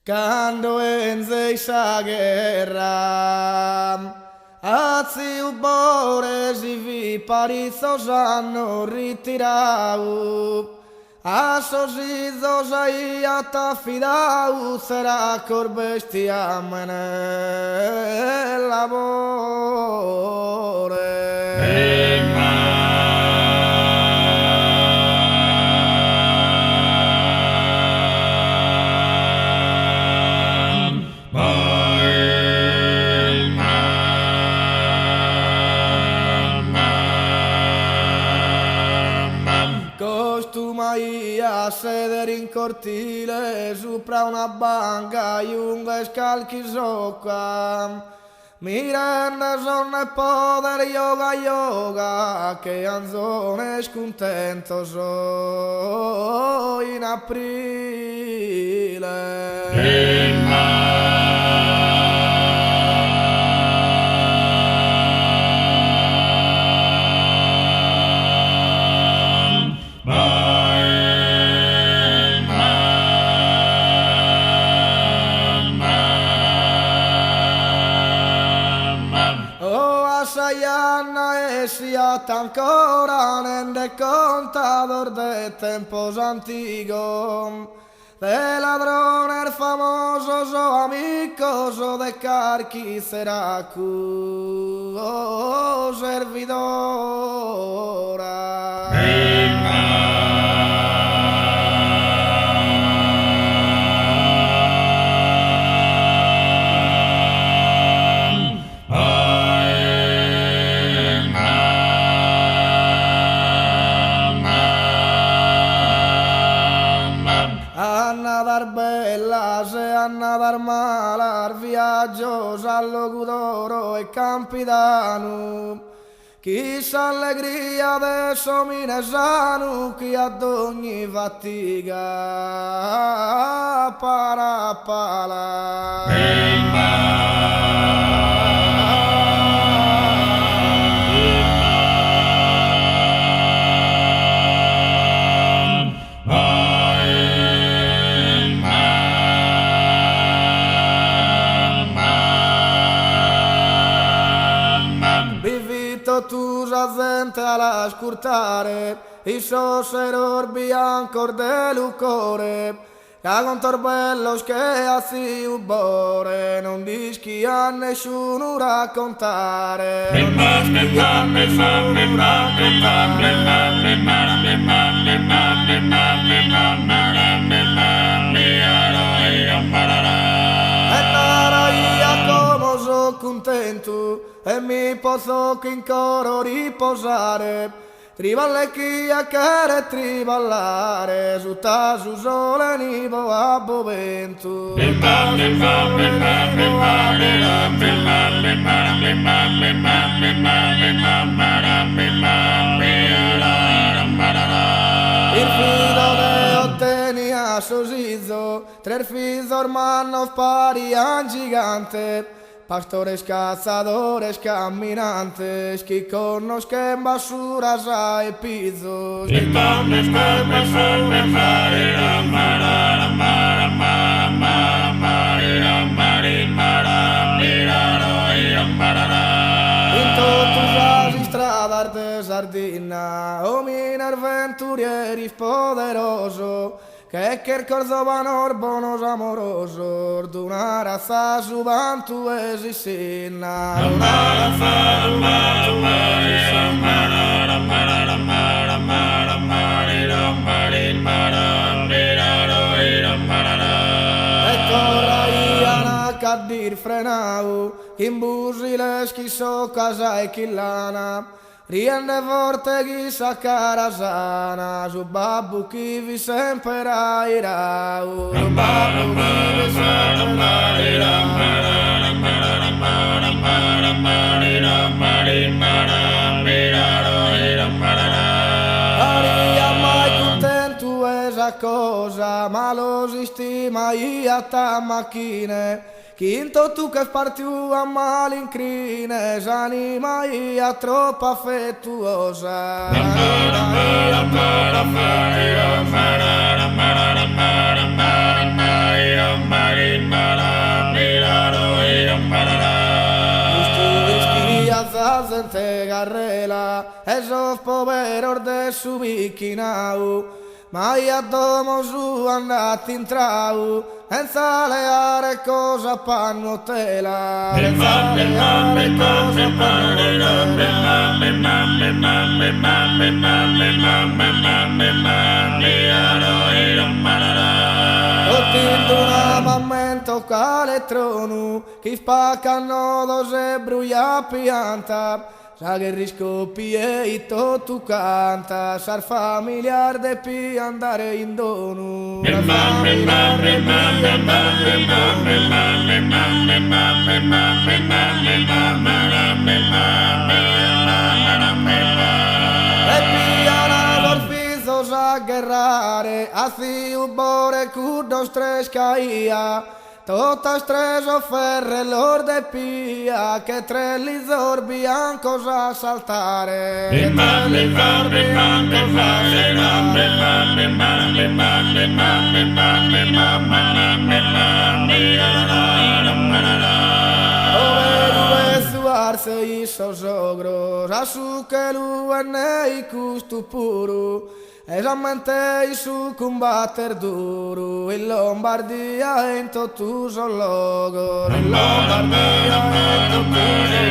Quando enze sa guerra, azzi ubore si vi parizos hanno ritirato, a sosizo sai attaffidato, sarà cor bestiamene l'amore. Costumai a sedere in cortile sopra una banca lunga e scalchi socca. Mi rende sonno e potere yoga yoga che anzone scontento so in aprile. Sayana e siate ancora nel contador de tempos antigos, de ladrone el famoso so amico so de carchi seracu servidora. A nadar bellas e a nadar malas, viaggios all'Ogudoro e Campidano. Chissà allegria de sominesano, chi ad ogni fatica parapala. Tu la gente alla scurtare, il sosseror bianco de lucore, che con torbello che assi ubore, non dischi a nessuno raccontare. Contento e mi posso che in coro riposare, triballecchia che triballare su tasu sole nivo a bovento. Il fido de otteni a sosizo, tre fisor manno pari a gigante, pastores cazadores caminantes, que conosque en basuras hay pisos. In totus las estradas de Sardina, hominer venturieri poderoso, che corzovan bonos amorosos, d'una razza subantu esisina. E corraian a caddir frenau, in busiles chi so casa e chillana, rienne forte chi sa carasana, su babbu chi vi sempre rairau. Babbu chi vi sempre aria mai contento esa cosa, ma lo si stima ia ta macchine, Quinto tu che spartiu a malincrine, s'anima ia troppo affettuosa. gente garrela, esos poveros de su bichinau, mai a domo su andati in trau, senza leare cosa panno tela, senza leare cosa panno Mamento caletronu, chi spaccano dose bruia pianta, sa che riscoppi e tu canta, sar familiar de pi andare in donu. A guerrare, así un bore curdos tres caía, totas tres offerre l'or de pia, che tre li zorbian cosa saltare, che tre li zorbian suarse i sosogros, a su che l'uenne i custu puru, esattamente su combatter duro, in Lombardia in tutto sul logo, in Lombardia in tutto sul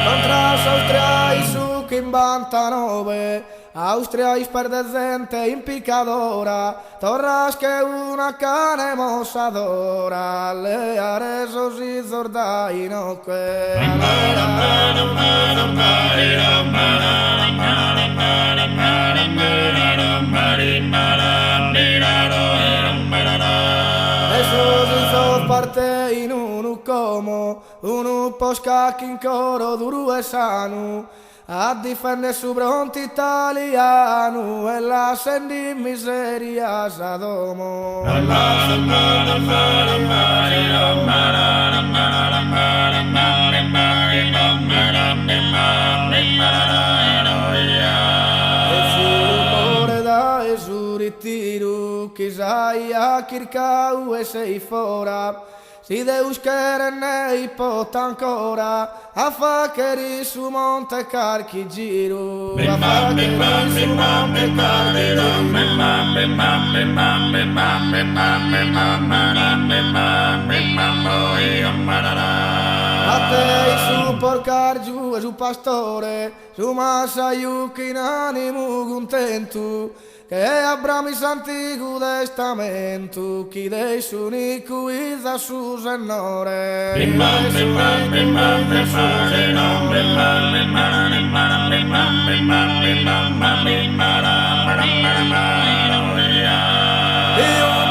Contra Austria i su che imbantanove, Austria is perdente in piccadora, torras che una cane mossadora, le areso si zordaino que. Eso si so parte in unu como, unu poscacchi in coro duro e sanu, a difendere su fronte italiano e la sendi miseria Sadomo. E su ritiro che sai a Kirkau e sei fora, si Deus quere nei pot ancora a faccheri su Monte Carchi giro, a faccheri su Monte Carchi a te su porcar giù e su pastore, su massa yuki in animo contento, che Abrami s'antico testamento, chi dei suni cuiza su senore. E un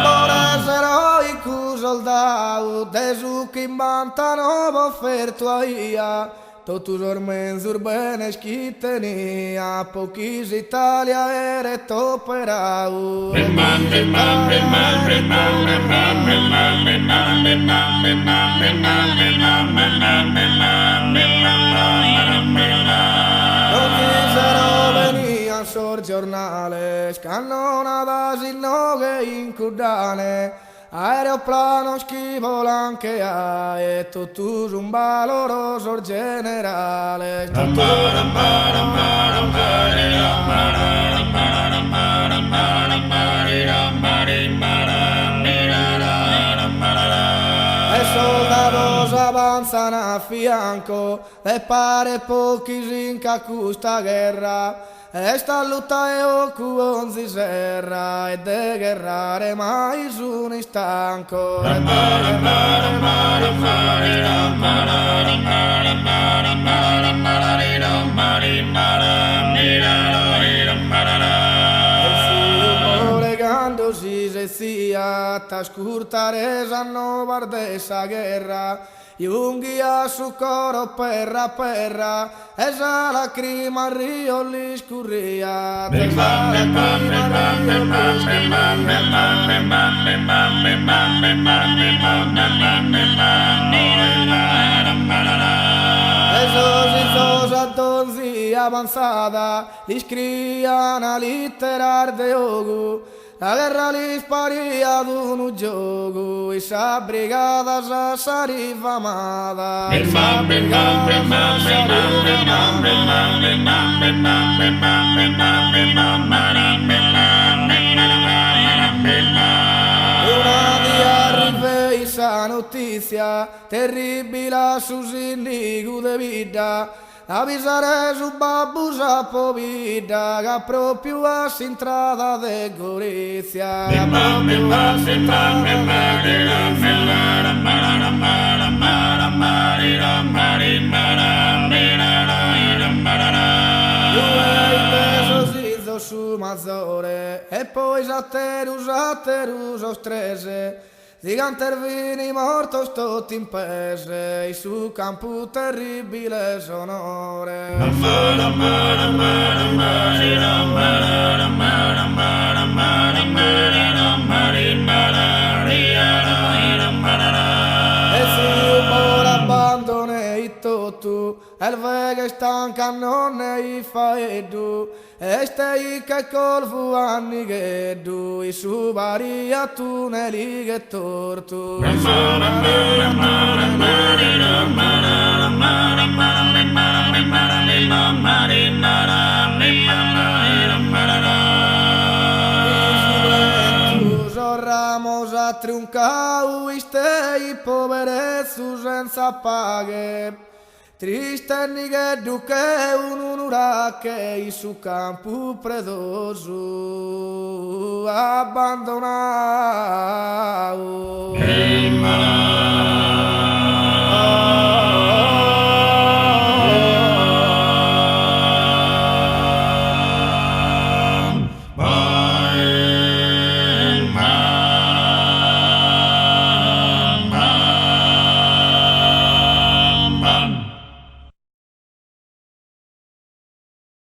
bores eroico soldau, desu che invantano offerto a ia, totus ormens urbenes chi tenia, pochis Italia ere toperau. Venian sorgiornales, cannonadas in noghe in curdane, aeroplano schivolan che ha e tutto un valoroso generale. E soldados avanzano a fianco, e pare pochi in questa guerra. Esta luta è occuonzi serra e de guerrare mai su un stanco. Legandosi se sia ta scurtare sanno bardessa guerra. Iunghia su coro perra perra, esa lacrima al rio li scurria. Esos donzi avanzada, li scrian a litterar de ogu, la guerra li sparia ad un gioco e sa brigata sa sarifamata sa brigata sa una di arriva esa notizia terribile su sindico de vita avisare su babbu sa povida che proprio a s'entrata de Gorizia che proprio a s'entrata de Gorizia su Mazzore e poi satteru strese di cantervini mortos tutti in pese, su campo terribile sonore. E si ora abbandone i totu, el vega stanca non ne fa edu, e stai che col fu anni che du, i su varia tu ne li che tortu. Ramos a triuncau istei poverezzu senza paghe triste ni che duche un uracche su campo predoso abbandonau